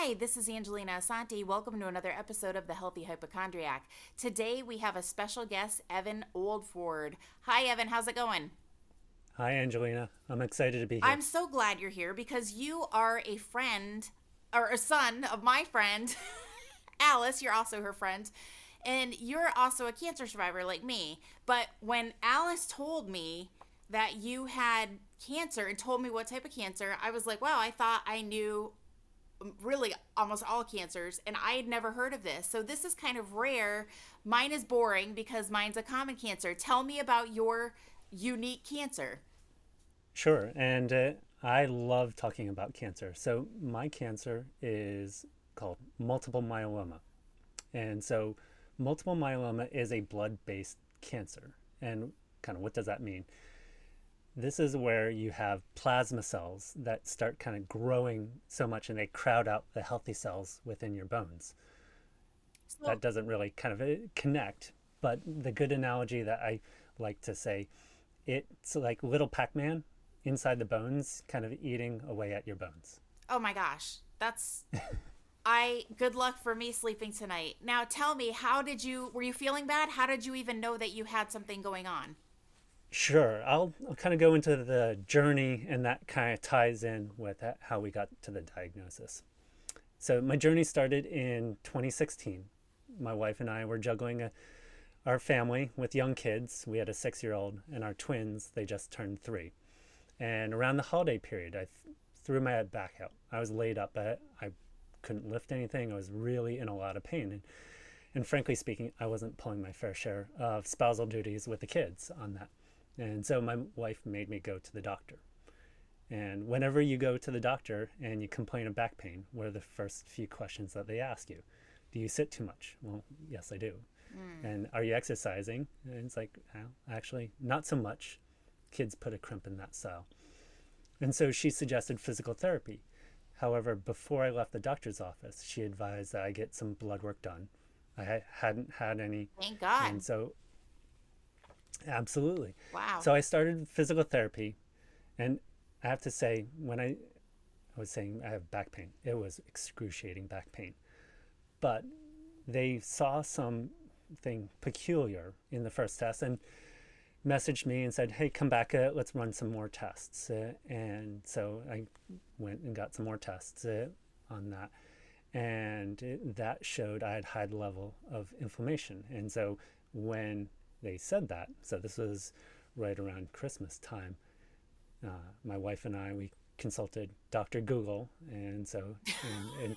Hi, this is Angelina Asante. Welcome to another episode of The Healthy Hypochondriac. Today we have a special guest, Evan Oldford. Hi, Evan. How's it going? Hi, Angelina. I'm excited to be here. I'm so glad you're here because you are a friend or a son of my friend, Alice. You're also her friend. And you're also a cancer survivor like me. But when Alice told me that you had cancer and told me what type of cancer, I was like, wow, I thought I knew really almost all cancers, and I had never heard of this. So this is kind of rare. Mine is boring because mine's a common cancer. Tell me about your unique cancer. Sure, and I love talking about cancer. So, my cancer is called multiple myeloma. And so, multiple myeloma is a blood based cancer. And kind of what does that mean? This is where you have plasma cells that start kind of growing so much and they crowd out the healthy cells within your bones. So, That doesn't really kind of connect, but the good analogy that I like to say, it's like little Pac-Man inside the bones, kind of eating away at your bones. oh my gosh, that's I good luck for me sleeping tonight. Now tell me, how did you were you feeling bad? How did you even know that you had something going on? Sure, I'll kind of go into the journey, and that kind of ties in with how we got to the diagnosis. So my journey started in 2016. My wife and I were juggling our family with young kids. We had a 6-year-old, and our twins, they just turned 3. And around the holiday period, threw my head back out. I was laid up. I couldn't lift anything. I was really in a lot of pain. And frankly speaking, I wasn't pulling my fair share of spousal duties with the kids on that. And so my wife made me go to the doctor. And whenever you go to the doctor and you complain of back pain, what are the first few questions that they ask you? Do you sit too much? Well, yes, I do. Mm. And are you exercising? And it's like, well, actually, not so much. Kids put a crimp in that style. And so she suggested physical therapy. However, before I left the doctor's office, she advised that I get some blood work done. I hadn't had any. Thank God. And so, absolutely. Wow. So I started physical therapy. And I have to say, when I was saying I have back pain, it was excruciating back pain. But they saw something peculiar in the first test and messaged me and said, hey, come back, let's run some more tests. And so I went and got some more tests on that. And that showed I had high level of inflammation. And so when they said that, so this was right around Christmas time, my wife and I, we consulted Dr. Google. And so and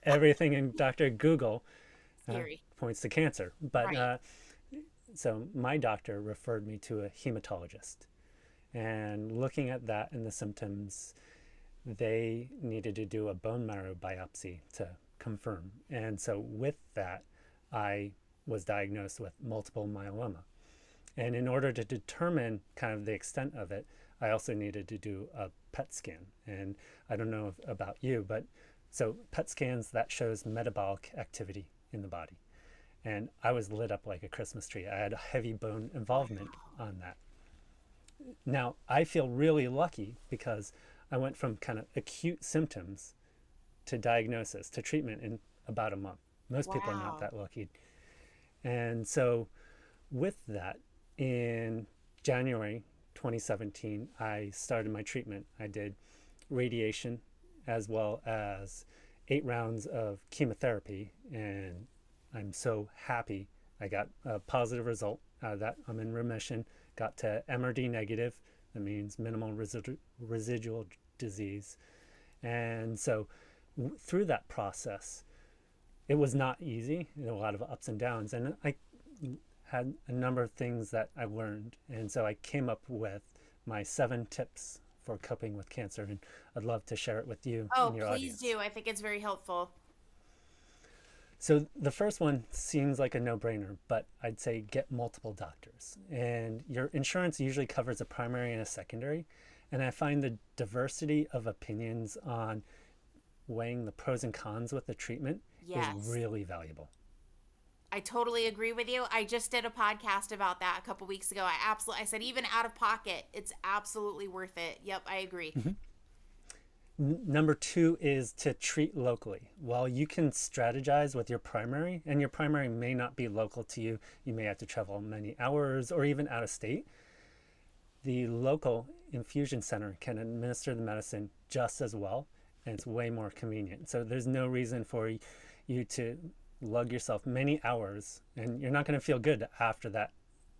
everything in Dr. Google Scary. points to cancer. But Right. so my doctor referred me to a hematologist. And looking at that and the symptoms, they needed to do a bone marrow biopsy to confirm. And so with that, I was diagnosed with multiple myeloma. And in order to determine kind of the extent of it, I also needed to do a PET scan. And I don't know about you, but so PET scans, that shows metabolic activity in the body. And I was lit up like a Christmas tree. I had a heavy bone involvement on that. Now, I feel really lucky because I went from kind of acute symptoms to diagnosis to treatment in about a month. Most people are not Wow. that lucky. And so, with that, in January 2017, I started my treatment. I did radiation as well as 8 rounds of chemotherapy, and I'm so happy I got a positive result out of that. I'm in remission, got to MRD negative, that means minimal residual disease. And so through that process, it was not easy. There were a lot of ups and downs. And I had a number of things that I learned. And so I came up with my 7 tips for coping with cancer. And I'd love to share it with you Oh, and your please audience. do. I think it's very helpful. So the first one seems like a no-brainer, but I'd say get multiple doctors. And your insurance usually covers a primary and a secondary. And I find the diversity of opinions on weighing the pros and cons with the treatment is Yes. really valuable. I totally agree with you. I just did a podcast about that a couple weeks ago. I said even out of pocket, it's absolutely worth it. Yep, I agree. Mm-hmm. Number two is to treat locally. While you can strategize with your primary, and your primary may not be local to you, you may have to travel many hours or even out of state, the local infusion center can administer the medicine just as well, and it's way more convenient. So there's no reason for you to lug yourself many hours, and you're not going to feel good after that.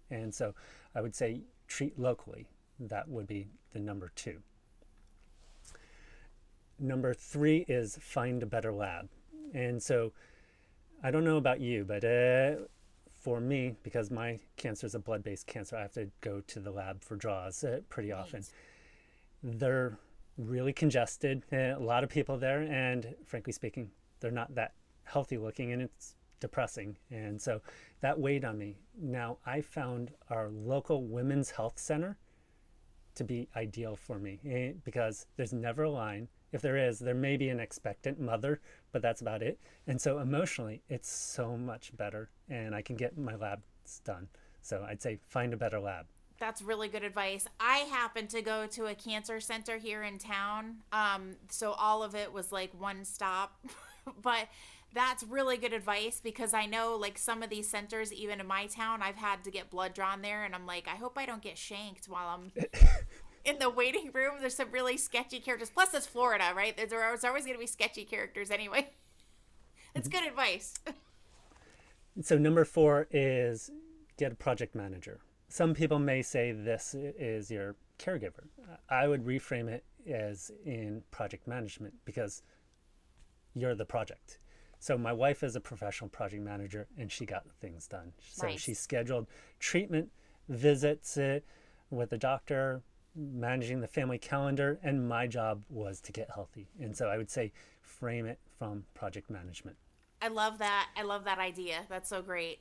And so I would say treat locally. That would be the number two. Number three is find a better lab. And so I don't know about you, but for me, because my cancer is a blood-based cancer, I have to go to the lab for draws pretty often. They're really congested, a lot of people there, and frankly speaking, they're not that healthy looking, and it's depressing. And so that weighed on me. Now, I found our local women's health center to be ideal for me because there's never a line. If there is, there may be an expectant mother, but that's about it. And so emotionally, it's so much better, and I can get my labs done. So I'd say find a better lab. That's really good advice. I happen to go to a cancer center here in town. So all of it was like one stop. But that's really good advice because I know like some of these centers, even in my town, I've had to get blood drawn there. And I'm like, I hope I don't get shanked while I'm in the waiting room. There's some really sketchy characters. Plus, it's Florida, right? There's always going to be sketchy characters anyway. It's good advice. So number four is get a project manager. Some people may say this is your caregiver. I would reframe it as in project management because you're the project. So my wife is a professional project manager and she got things done. So Nice. she scheduled treatment visits with the doctor, managing the family calendar, and my job was to get healthy. And so I would say frame it from project management. I love that. I love that idea. That's so great.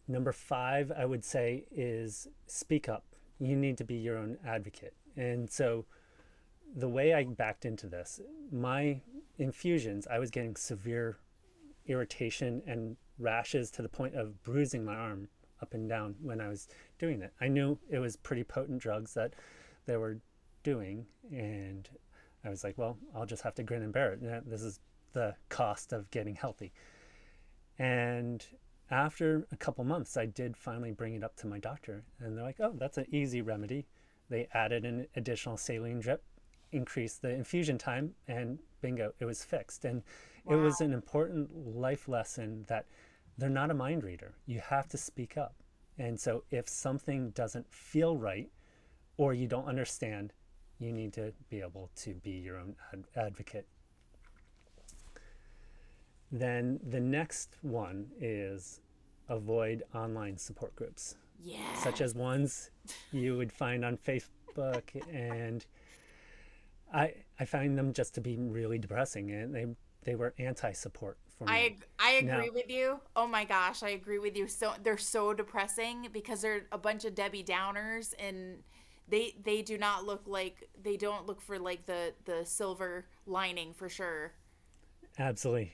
Number five, I would say, is speak up. You need to be your own advocate. And so the way I backed into this, my infusions, I was getting severe irritation and rashes to the point of bruising my arm up and down when I was doing it. I knew it was pretty potent drugs that they were doing, and I was like, well, I'll just have to grin and bear it. This is the cost of getting healthy. And after a couple months, I did finally bring it up to my doctor, and they're like, oh, that's an easy remedy. They added an additional saline drip, increased the infusion time, and bingo, it was fixed. And It was an important life lesson that they're not a mind reader. You have to speak up. And so if something doesn't feel right or you don't understand, you need to be able to be your own advocate. Then the next one is avoid online support groups, such as ones you would find on Facebook. And I find them just to be really depressing, and they were anti-support for me. I agree with you. Oh my gosh, I agree with you. So they're so depressing because they're a bunch of Debbie Downers, and they do not look like, they don't look for like the silver lining for sure. Absolutely.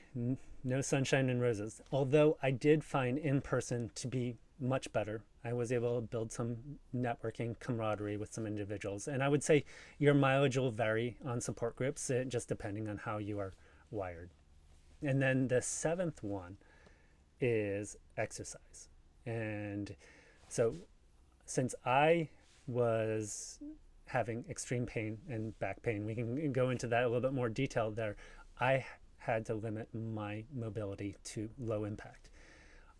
No sunshine and roses. Although I did find in person to be much better. I was able to build some networking camaraderie with some individuals. And I would say your mileage will vary on support groups, just depending on how you are wired. And then the seventh one is exercise. And so since I was having extreme pain and back pain, we can go into that a little bit more detail there. I had to limit my mobility to low impact.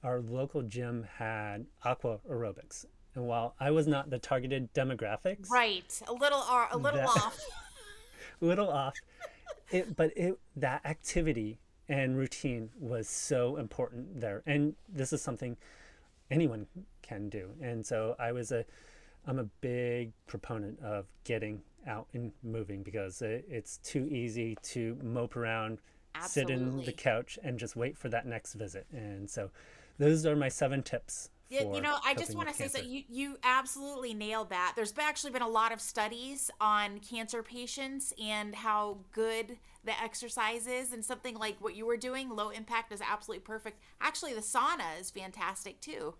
Our local gym had aqua aerobics. And while I was not the targeted demographics, Right. A little off. little off, that activity and routine was so important there. And this is something anyone can do. And so I'm a big proponent of getting out and moving because it's too easy to mope around, sit in the couch, and just wait for that next visit. And so those are my 7 tips. I just want to say, so you absolutely nailed that. There's actually been a lot of studies on cancer patients and how good the exercise is, and something like what you were doing, low impact, is absolutely perfect. Actually, the sauna is fantastic too.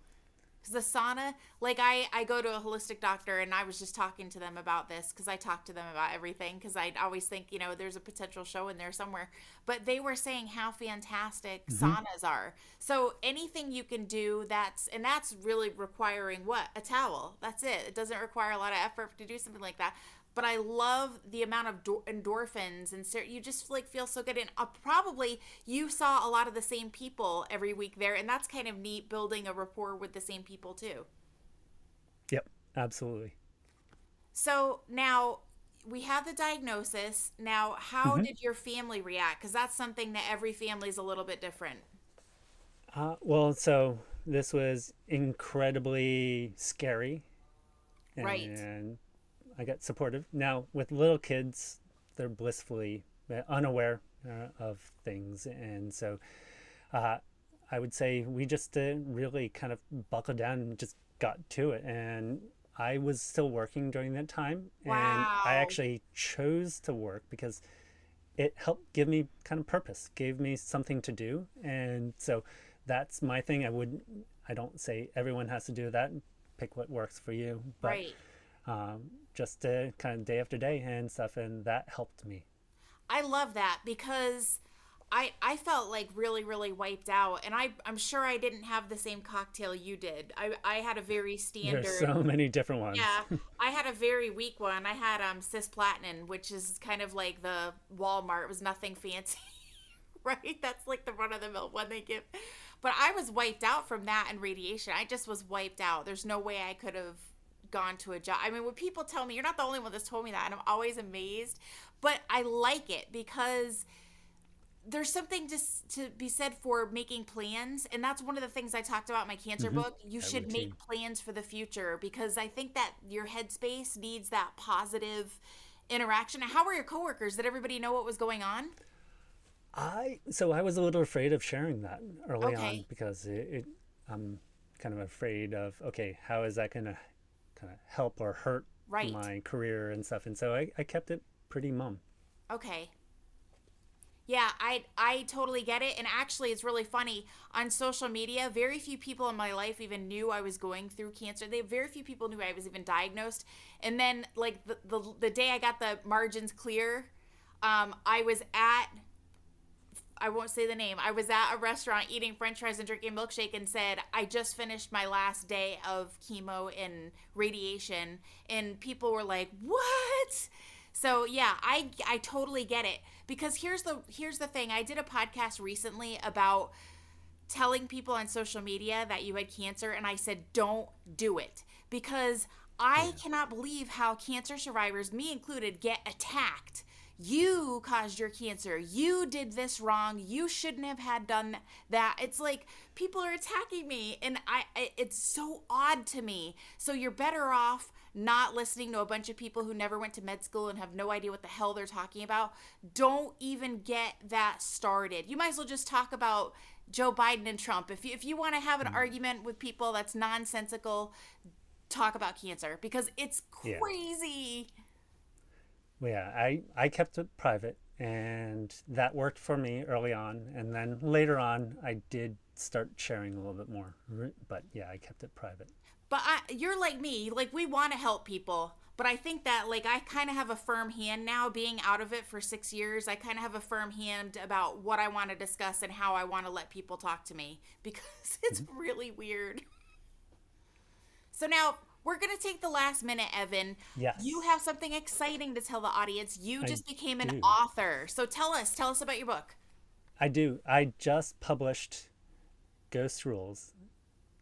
Because the sauna, like I go to a holistic doctor and I was just talking to them about this because I talk to them about everything because I always think, there's a potential show in there somewhere. But they were saying how fantastic Hmm. saunas are. So anything you can do that's really requiring what? A towel. That's it. It doesn't require a lot of effort to do something like that. But I love the amount of endorphins and you just like feel so good. And probably you saw a lot of the same people every week there, and that's kind of neat building a rapport with the same people too. Yep, absolutely. So now we have the diagnosis. Now, how Hmm. did your family react? Because that's something that every family is a little bit different. Well, so this was incredibly scary, Right. and I got supportive. Now, with little kids, they're blissfully unaware of things. And so uh, I would say we just really kind of buckled down and just got to it. And I was still working during that time. And I Wow. actually chose to work because it helped give me kind of purpose, gave me something to do. And so that's my thing. I don't say everyone has to do that. Pick what works for you. But Right. just kind of day after day and stuff, and that helped me. I love that because I felt like really really wiped out, and I'm sure I didn't have the same cocktail you did. I had a very There's standard. so many different ones. Yeah, I had a very weak one. I had cisplatin, which is kind of like the Walmart. It was nothing fancy, right? That's like the run of the mill one they give. But I was wiped out from that and radiation. I just was wiped out. There's no way I could have gone to a job. I mean, when people tell me, you're not the only one that's told me that, and I'm always amazed. But I like it because there's something to be said for making plans, and that's one of the things I talked about in my cancer Hmm. book. You That should make routine. plans for the future because I think that your headspace needs that positive interaction. How were your coworkers? Did everybody know what was going on? I was a little afraid of sharing that early on Okay. because I'm kind of afraid of, okay, how is that going to kind of help or hurt Right. my career and stuff, and so I kept it pretty mum. Okay. Yeah, I totally get it. And actually, it's really funny. On social media, very few people in my life even knew I was going through cancer. Very few people knew I was even diagnosed. And then, like the day I got the margins clear, I was at, I won't say the name. I was at a restaurant eating French fries and drinking milkshake and said I just finished my last day of chemo and radiation, and people were like, "What?" So yeah, I totally get it because here's the thing. I did a podcast recently about telling people on social media that you had cancer, and I said don't do it because I Yeah. cannot believe how cancer survivors, me included, get attacked. You caused your cancer. You did this wrong. You shouldn't have had done that. It's like people are attacking me, and it's so odd to me. So you're better off not listening to a bunch of people who never went to med school and have no idea what the hell they're talking about. Don't even get that started. You might as well just talk about Joe Biden and Trump. If you want to have an Mm. argument with people that's nonsensical, talk about cancer because it's Yeah. crazy. Well, yeah, I kept it private, and that worked for me early on. And then later on, I did start sharing a little bit more. But yeah, I kept it private. But you're like me, like we want to help people. But I think that like I kind of have a firm hand now, being out of it for 6 years. I kind of have a firm hand about what I want to discuss and how I want to let people talk to me because it's Mhm. really weird. So now we're going to take the last minute, Evan. You Yes, have something exciting to tell the audience. You I just became an do. author. So tell us about your book. I do. I just published Ghost Rules,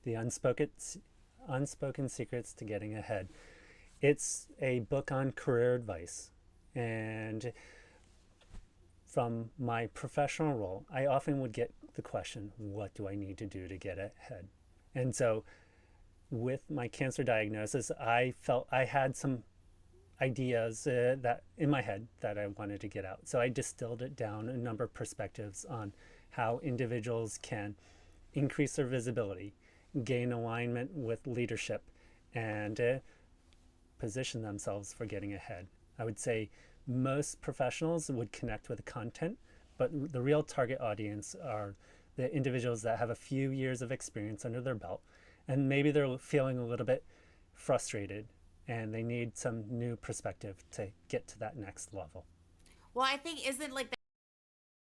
the unspoken secrets to getting ahead. It's a book on career advice. And from my professional role, I often would get the question, what do I need to do to get ahead? And so with my cancer diagnosis, I felt I had some ideas that in my head that I wanted to get out. So I distilled it down a number of perspectives on how individuals can increase their visibility, gain alignment with leadership, and position themselves for getting ahead. I would say most professionals would connect with the content, but the real target audience are the individuals that have a few years of experience under their belt And maybe they're feeling a little bit frustrated and they need some new perspective to get to that next level. Well, I think isn't like